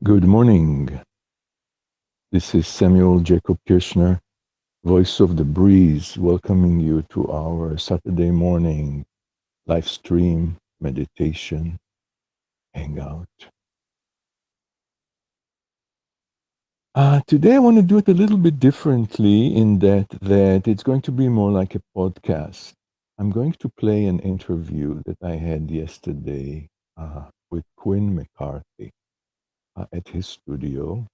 Good morning. This is Samuel Jacob Kirchner, voice of the Breeze, welcoming you to our Saturday morning live stream meditation hangout. Today I want to do it a little bit differently in that it's going to be more like a podcast. I'm going to play an interview that I had yesterday with Quinn McCarthy at his studio.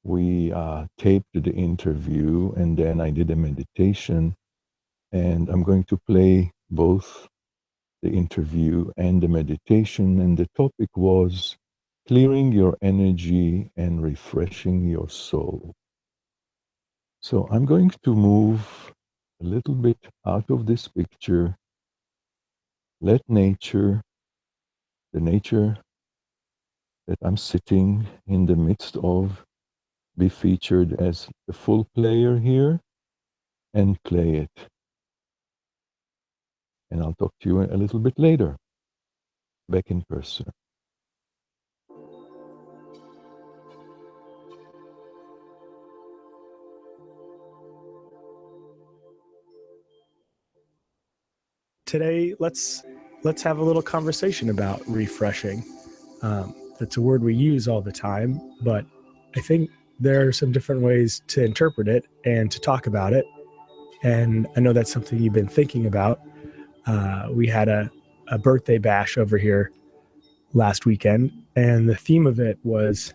We taped the interview and then I did a meditation, and I'm going to play both the interview and the meditation. And the topic was clearing your energy and refreshing your soul. So I'm going to move a little bit out of this picture. Let nature, the nature that I'm sitting in the midst of, be featured as the full player here and play it. And I'll talk to you a little bit later, back in person. Today, let's have a little conversation about refreshing. That's a word we use all the time, but I think there are some different ways to interpret it and to talk about it. And I know that's something you've been thinking about. We had a birthday bash over here last weekend, and the theme of it was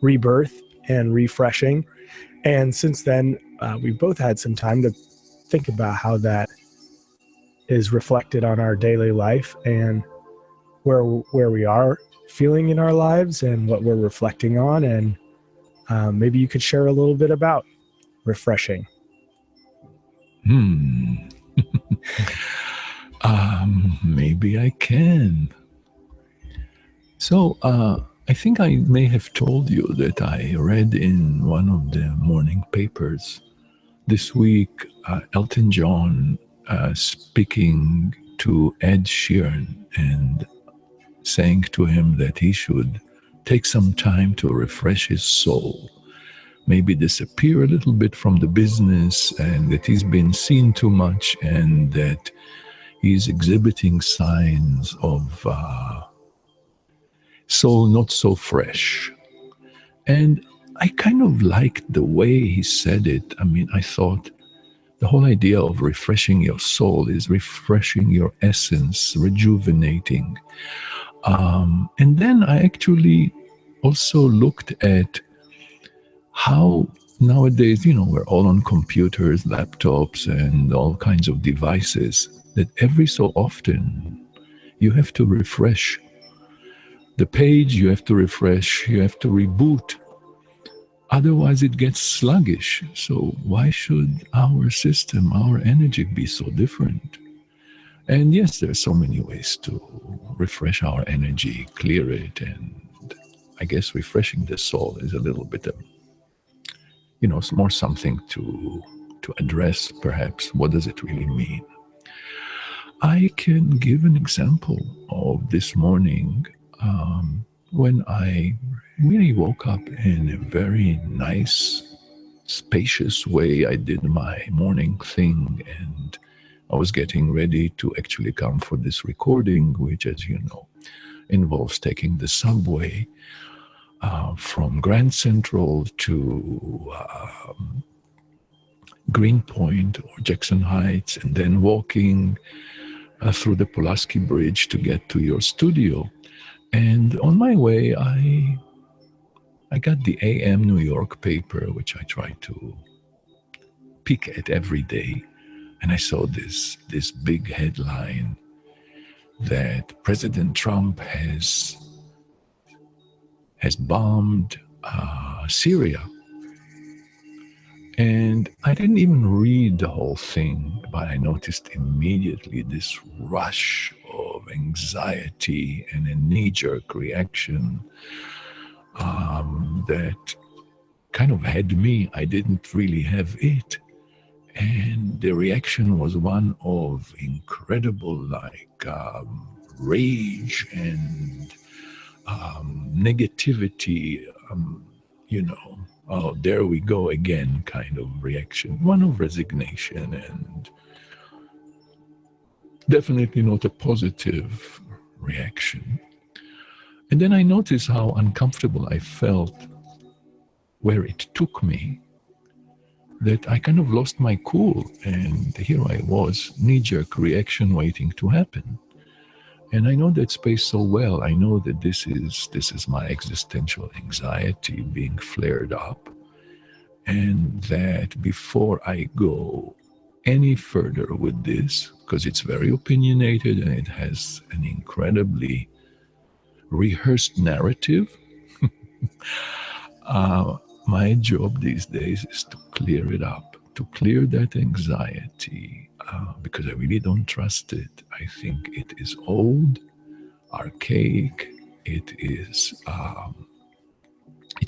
rebirth and refreshing. And since then, we've both had some time to think about how that is reflected on our daily life and where we are feeling in our lives and what we're reflecting on. And maybe you could share a little bit about refreshing. Maybe I can. So, I think I may have told you that I read in one of the morning papers this week Elton John speaking to Ed Sheeran and saying to him that he should take some time to refresh his soul, maybe disappear a little bit from the business, and that he's been seen too much and that he's exhibiting signs of soul not so fresh. And I kind of liked the way he said it. I mean, I thought the whole idea of refreshing your soul is refreshing your essence, rejuvenating. And then I actually also looked at how nowadays, we're all on computers, laptops, and all kinds of devices, that every so often you have to refresh the page, you have to refresh, you have to reboot. Otherwise, it gets sluggish. So why should our system, our energy be so different? And yes, there are so many ways to refresh our energy, clear it, and I guess refreshing the soul is a little bit of, it's more something to address, perhaps. What does it really mean? I can give an example of this morning when I really woke up in a very nice, spacious way. I did my morning thing and I was getting ready to actually come for this recording, which, as you know, involves taking the subway from Grand Central to Greenpoint or Jackson Heights, and then walking through the Pulaski Bridge to get to your studio. And on my way, I got the AM New York paper, which I try to peek at every day. And I saw this big headline that President Trump has bombed Syria. And I didn't even read the whole thing, but I noticed immediately this rush of anxiety and a knee-jerk reaction that kind of had me. I didn't really have it. And the reaction was one of incredible, rage and negativity, oh, there we go again kind of reaction, one of resignation, and definitely not a positive reaction. And then I noticed how uncomfortable I felt where it took me, that I kind of lost my cool. And here I was, knee-jerk reaction waiting to happen. And I know that space so well. I know that this is my existential anxiety being flared up. And that before I go any further with this, because it's very opinionated and it has an incredibly rehearsed narrative, my job these days is to clear it up, to clear that anxiety, because I really don't trust it. I think it is old, archaic. It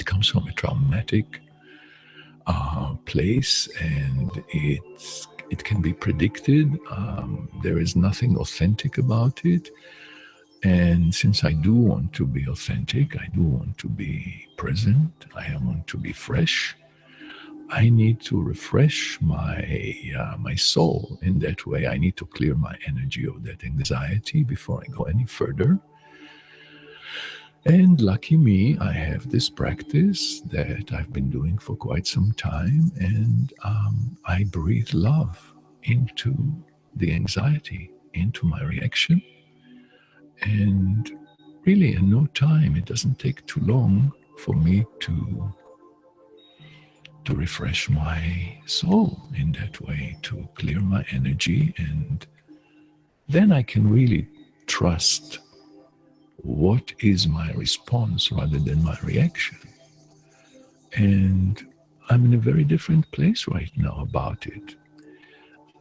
comes from a traumatic place, and it can be predicted. There is nothing authentic about it. And since I do want to be authentic, I do want to be present, I want to be fresh, I need to refresh my soul. In that way, I need to clear my energy of that anxiety before I go any further. And lucky me, I have this practice that I've been doing for quite some time, and I breathe love into the anxiety, into my reaction. And really, in no time, it doesn't take too long for me to refresh my soul in that way, to clear my energy, and then I can really trust what is my response rather than my reaction. And I'm in a very different place right now about it.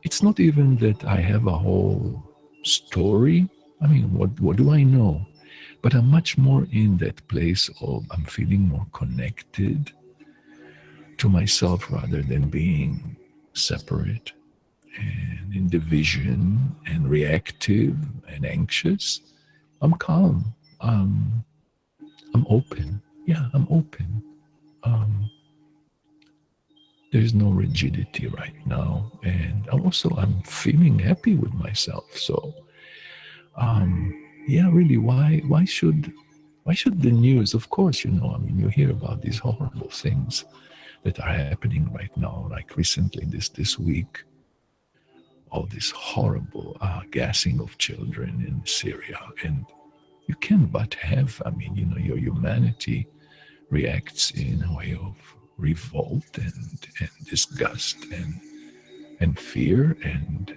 It's not even that I have a whole story. I mean, what do I know? But I'm much more in that place of I'm feeling more connected to myself rather than being separate and in division and reactive and anxious. I'm calm. I'm open. Yeah, I'm open. Um, there's no rigidity right now, and I'm feeling happy with myself. So, yeah, really, why should the news? Of course, I mean, you hear about these horrible things that are happening right now, like recently, this week, all this horrible gassing of children in Syria, and you can't but have, I mean, your humanity reacts in a way of revolt and disgust and fear and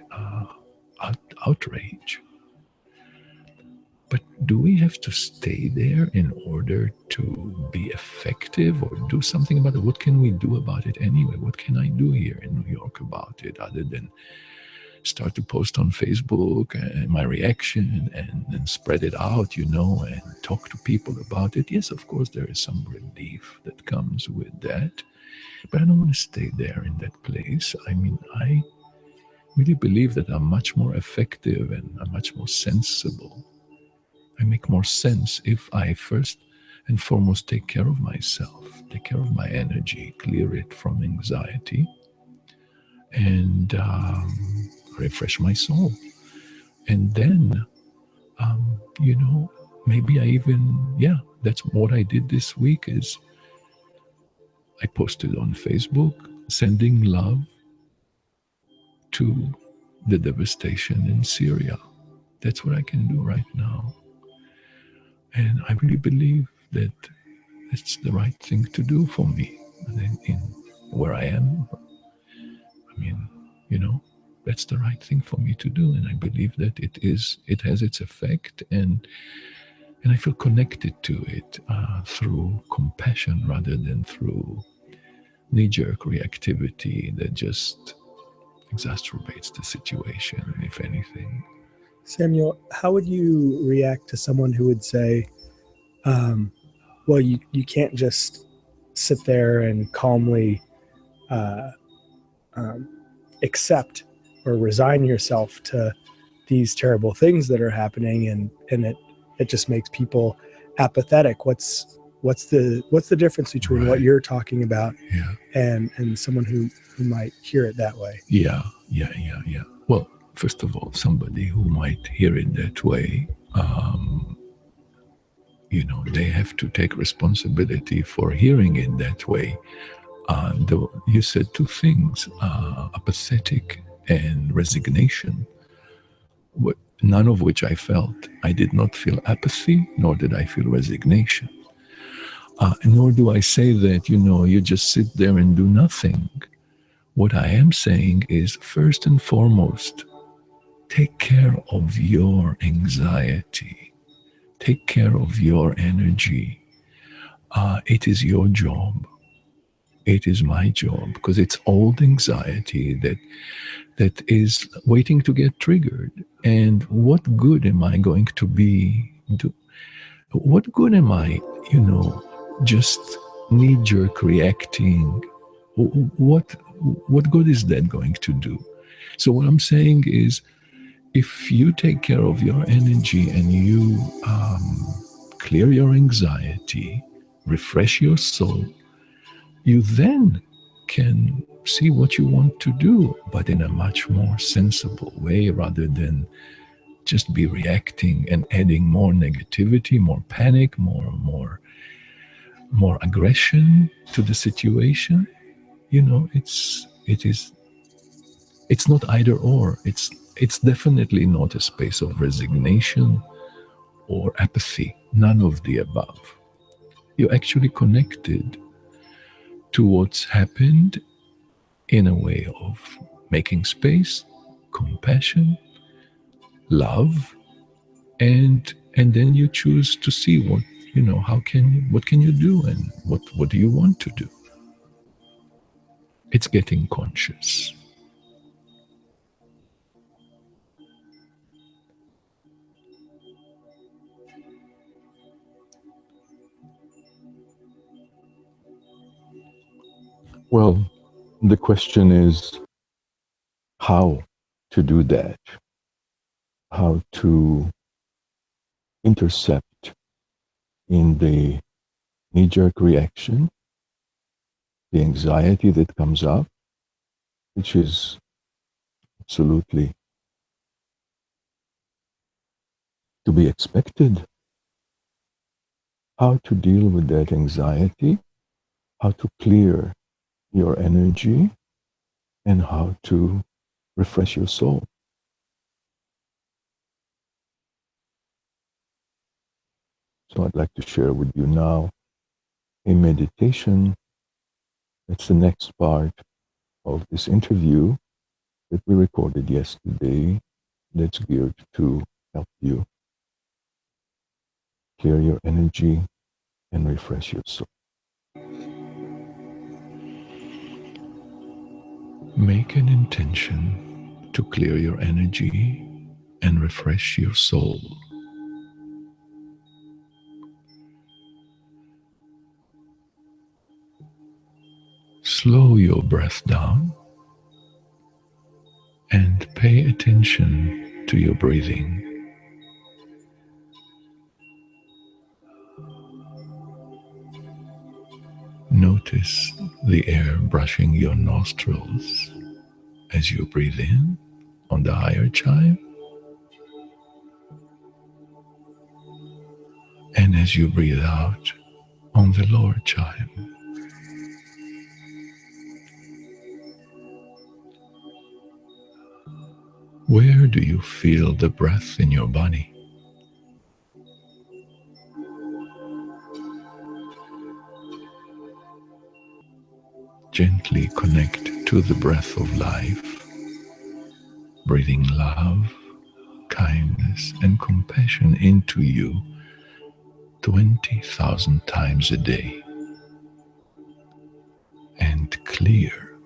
outrage. But do we have to stay there in order to be effective or do something about it? What can we do about it anyway? What can I do here in New York about it other than start to post on Facebook and my reaction and spread it out, and talk to people about it? Yes, of course, there is some relief that comes with that, but I don't want to stay there in that place. I mean, I really believe that I'm much more effective and I'm much more sensible. I make more sense if I first and foremost take care of myself, take care of my energy, clear it from anxiety, and refresh my soul. And then, maybe that's what I did this week is I posted on Facebook, sending love to the devastation in Syria. That's what I can do right now. And I really believe that it's the right thing to do for me in where I am. I mean, that's the right thing for me to do. And I believe that it has its effect, and I feel connected to it through compassion rather than through knee-jerk reactivity that just exacerbates the situation, if anything. Samuel, how would you react to someone who would say, well, you can't just sit there and calmly accept or resign yourself to these terrible things that are happening, and it just makes people apathetic. What's the difference between what you're talking about and someone who might hear it that way? Yeah. Well, first of all, somebody who might hear it that way, they have to take responsibility for hearing it that way. You said two things, apathetic and resignation, none of which I felt. I did not feel apathy, nor did I feel resignation. Nor do I say that, you just sit there and do nothing. What I am saying is, first and foremost, take care of your anxiety. Take care of your energy. It is your job. It is my job, because it's old anxiety that is waiting to get triggered. And what good am I going to be? What good am I, just knee-jerk reacting? What good is that going to do? So what I'm saying is, if you take care of your energy and you clear your anxiety, refresh your soul, you then can see what you want to do, but in a much more sensible way, rather than just be reacting and adding more negativity, more panic, more aggression to the situation. It's not either or. It's definitely not a space of resignation or apathy. None of the above. You're actually connected to what's happened in a way of making space, compassion, love, and then you choose to see what can you do, and what do you want to do. It's getting conscious. Well, the question is how to do that, how to intercept in the knee-jerk reaction, the anxiety that comes up, which is absolutely to be expected. How to deal with that anxiety, how to clear your energy, and how to refresh your soul. So I'd like to share with you now a meditation. That's the next part of this interview that we recorded yesterday, that's geared to help you clear your energy and refresh your soul. Make an intention to clear your energy and refresh your soul. Slow your breath down and pay attention to your breathing. Notice the air brushing your nostrils as you breathe in on the higher chime, and as you breathe out on the lower chime. Where do you feel the breath in your body? Gently connect to the breath of life, breathing love, kindness, and compassion into you 20,000 times a day, and clear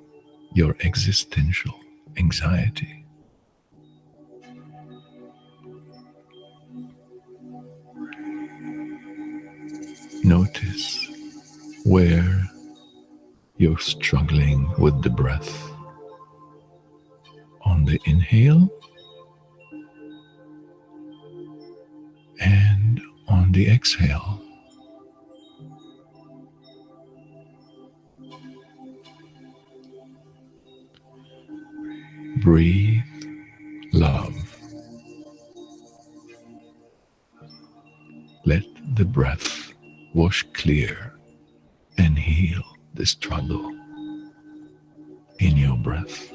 your existential anxiety. Notice where you're struggling with the breath. On the inhale and the exhale, breathe love. Let the breath wash clear and heal the struggle in your breath.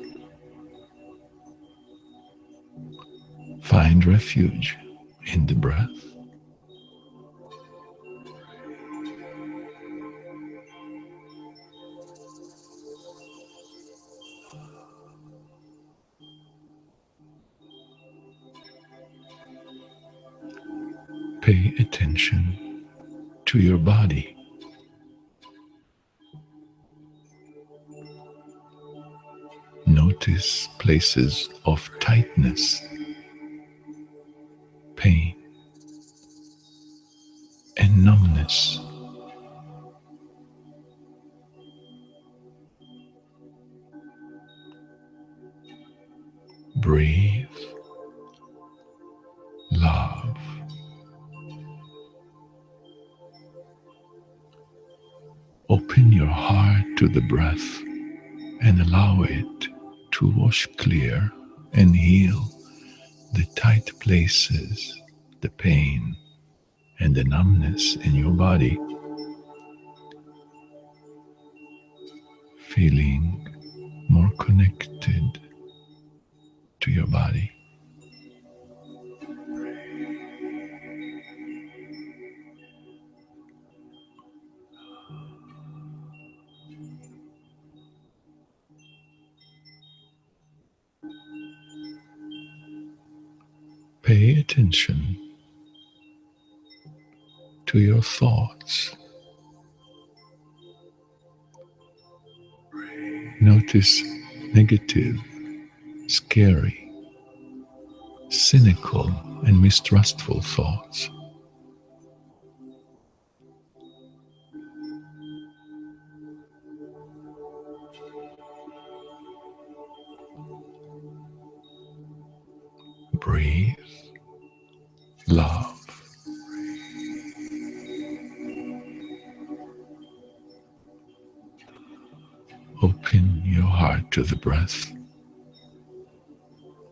Find refuge in the breath. Pay attention to your body. Notice places of tightness, pain, and numbness. Breathe love. Open your heart to the breath and allow it to wash clear and heal the tight places, the pain, and the numbness in your body. Feeling more connected to your body. Pay attention to your thoughts. Notice negative, scary, cynical, and mistrustful thoughts. Breathe love. Open your heart to the breath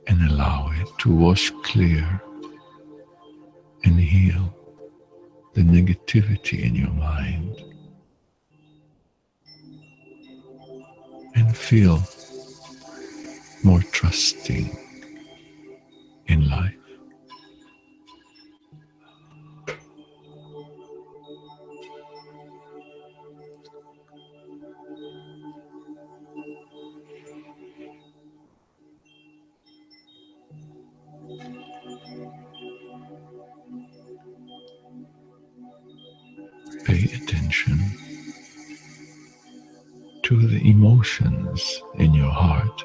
and allow it to wash clear and heal the negativity in your mind. And feel more trusting in life. Pay attention to the emotions in your heart.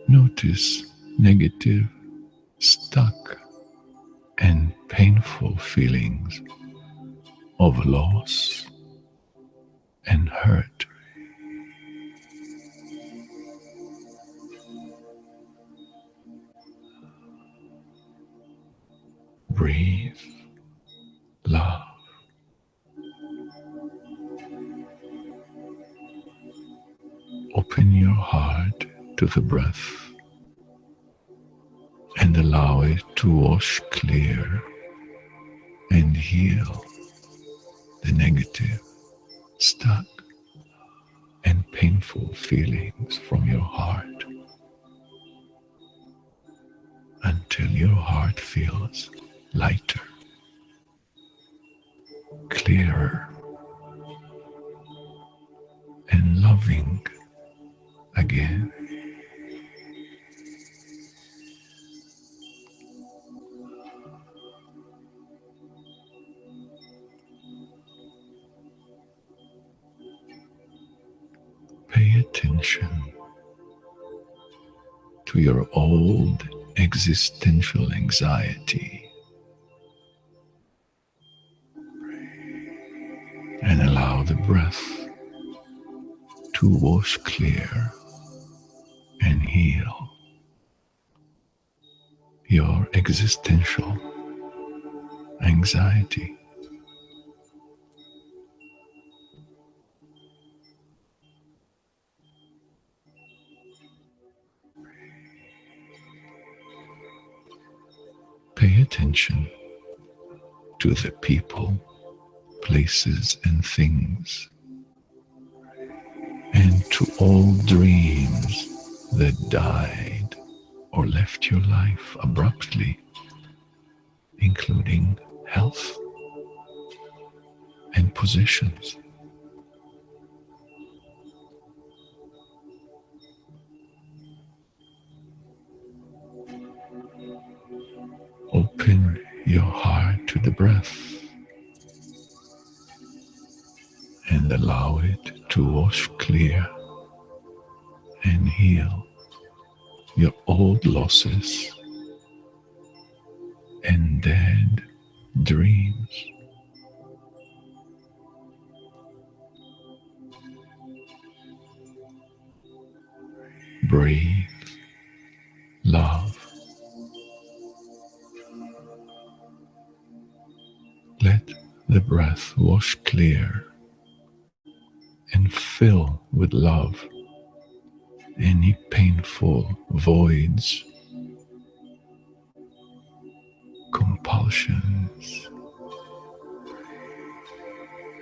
Notice negative, stuck, and painful feelings of loss and hurt. Breathe love. Open your heart to the breath and allow it to wash clear and heal the negative, stuck, and painful feelings from your heart until your heart feels lighter, clearer, and loving again. Pay attention to your old existential anxiety and allow the breath to wash clear and heal your existential anxiety. Pay attention to the people, places, and things, and to all dreams that died or left your life abruptly, including health and possessions. Open your heart to the breath and allow it to wash clear and heal your old losses and dead dreams. Breathe love. Let the breath wash clear and fill with love any painful voids, compulsions,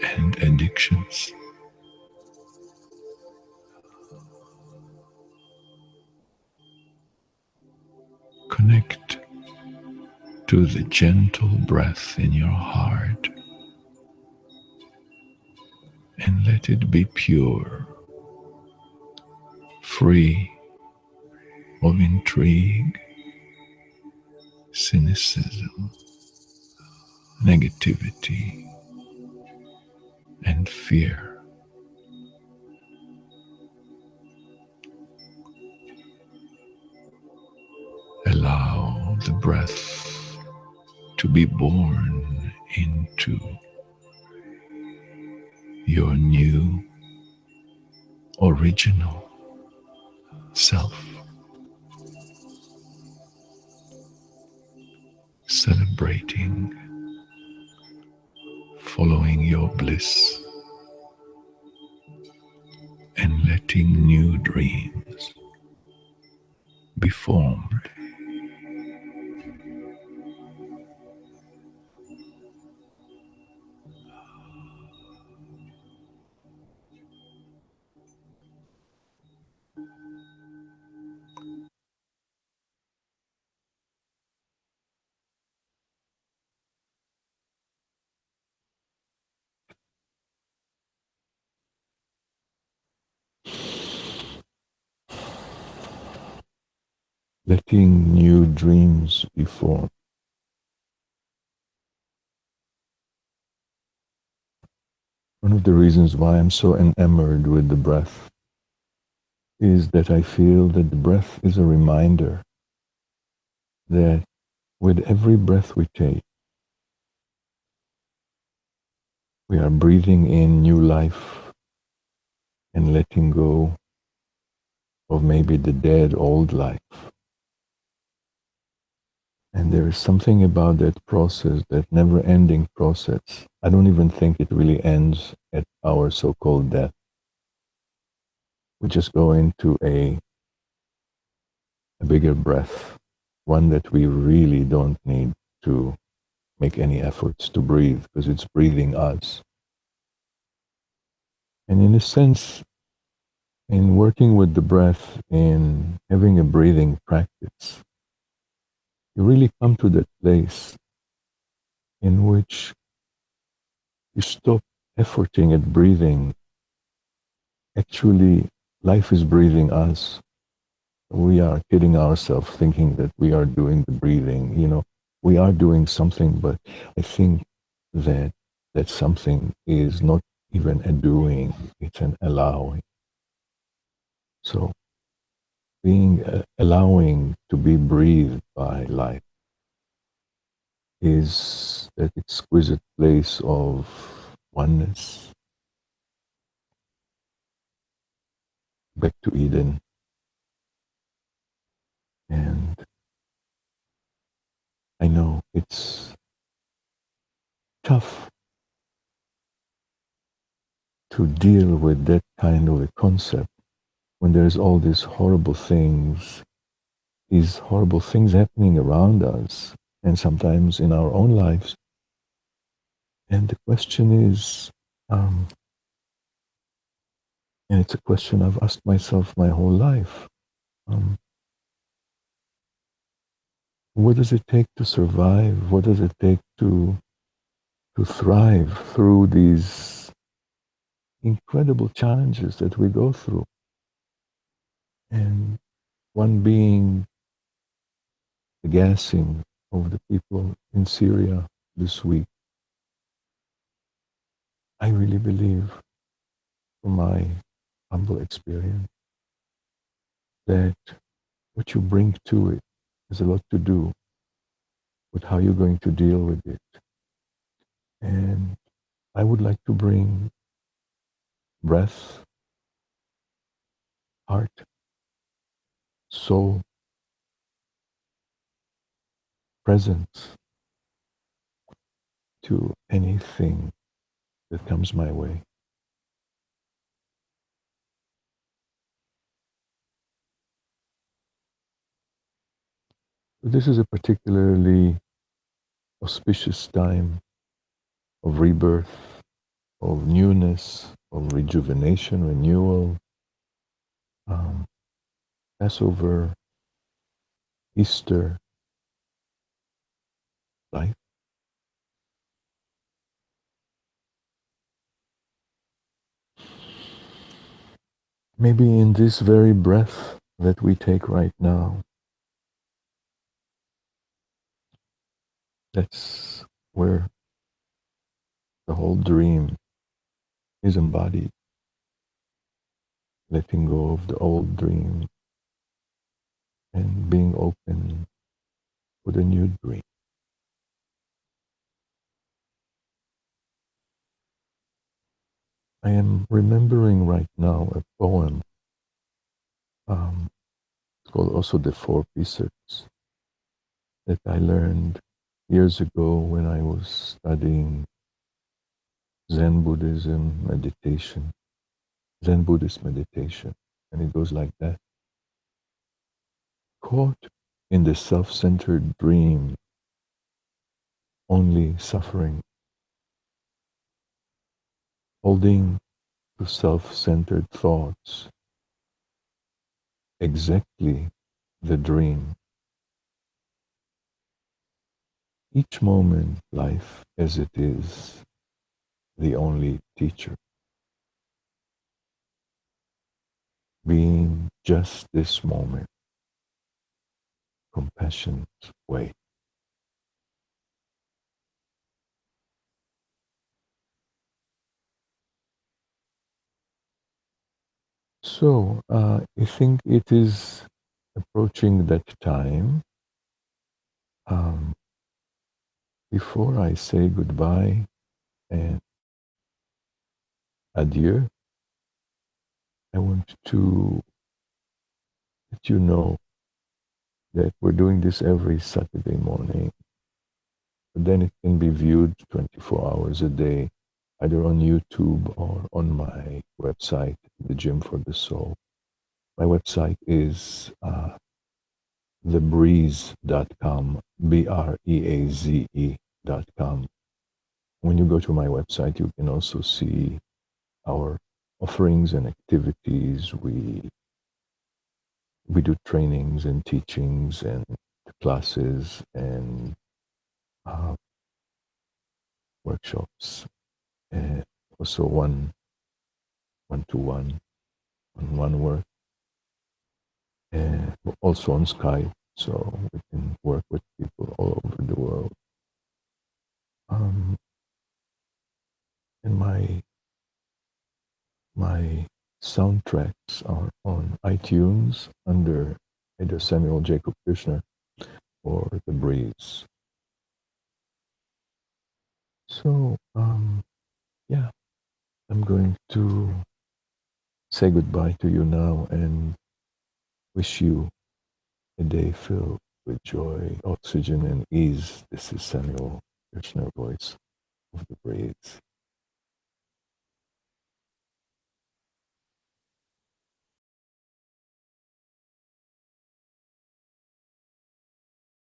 and addictions. Connect to the gentle breath in your heart and let it be pure, free of intrigue, cynicism, negativity, and fear. Allow the breath to be born into your new original self, celebrating, following your bliss, and letting new dreams be formed. Letting new dreams be formed. One of the reasons why I'm so enamored with the breath is that I feel that the breath is a reminder that with every breath we take, we are breathing in new life and letting go of maybe the dead old life. And there is something about that process, that never ending process. I don't even think it really ends at our so called death. We just go into a bigger breath, one that we really don't need to make any efforts to breathe because it's breathing us. And in a sense, in working with the breath, in having a breathing practice, you really come to that place in which you stop efforting at breathing. Actually, life is breathing us. We are kidding ourselves thinking that we are doing the breathing. We are doing something, but I think that that something is not even a doing, it's an allowing. So being allowing to be breathed by life is that exquisite place of oneness, back to Eden. And I know it's tough to deal with that kind of a concept when there's all these horrible things happening around us and sometimes in our own lives. And the question is, um, and it's a question I've asked myself my whole life. Um, what does it take to survive? What does it take to thrive through these incredible challenges that we go through? And one being the gassing of the people in Syria this week. I really believe, from my humble experience, that what you bring to it has a lot to do with how you're going to deal with it. And I would like to bring breath, heart, soul, presence to anything that comes my way. This is a particularly auspicious time of rebirth, of newness, of rejuvenation, renewal. Um, Passover, Easter, life. Maybe in this very breath that we take right now, that's where the whole dream is embodied, letting go of the old dream and being open for the new dream. I am remembering right now a poem. It's called also The Four Precepts that I learned years ago when I was studying Zen Buddhism meditation, Zen Buddhist meditation. And it goes like that. Caught in the self-centered dream, only suffering, holding to self-centered thoughts, exactly the dream. Each moment, life as it is, the only teacher. Being just this moment, compassion's way. So, I think it is approaching that time. Um, Before I say goodbye and adieu, I want to let you know that we're doing this every Saturday morning. But then it can be viewed 24 hours a day, either on YouTube or on my website, The Gym for the Soul. My website is thebreeze.com, breaze.com. When you go to my website, you can also see our offerings and activities. We do trainings and teachings and classes and uh, workshops, and also to one work, and also on Skype, so we can work with people all over the world. Um, and my soundtracks are on iTunes under either Samuel Jacob Kushner or The Breeze. So, yeah, I'm going to say goodbye to you now and wish you a day filled with joy, oxygen, and ease. This is Samuel, Krishna voice of the Breeze.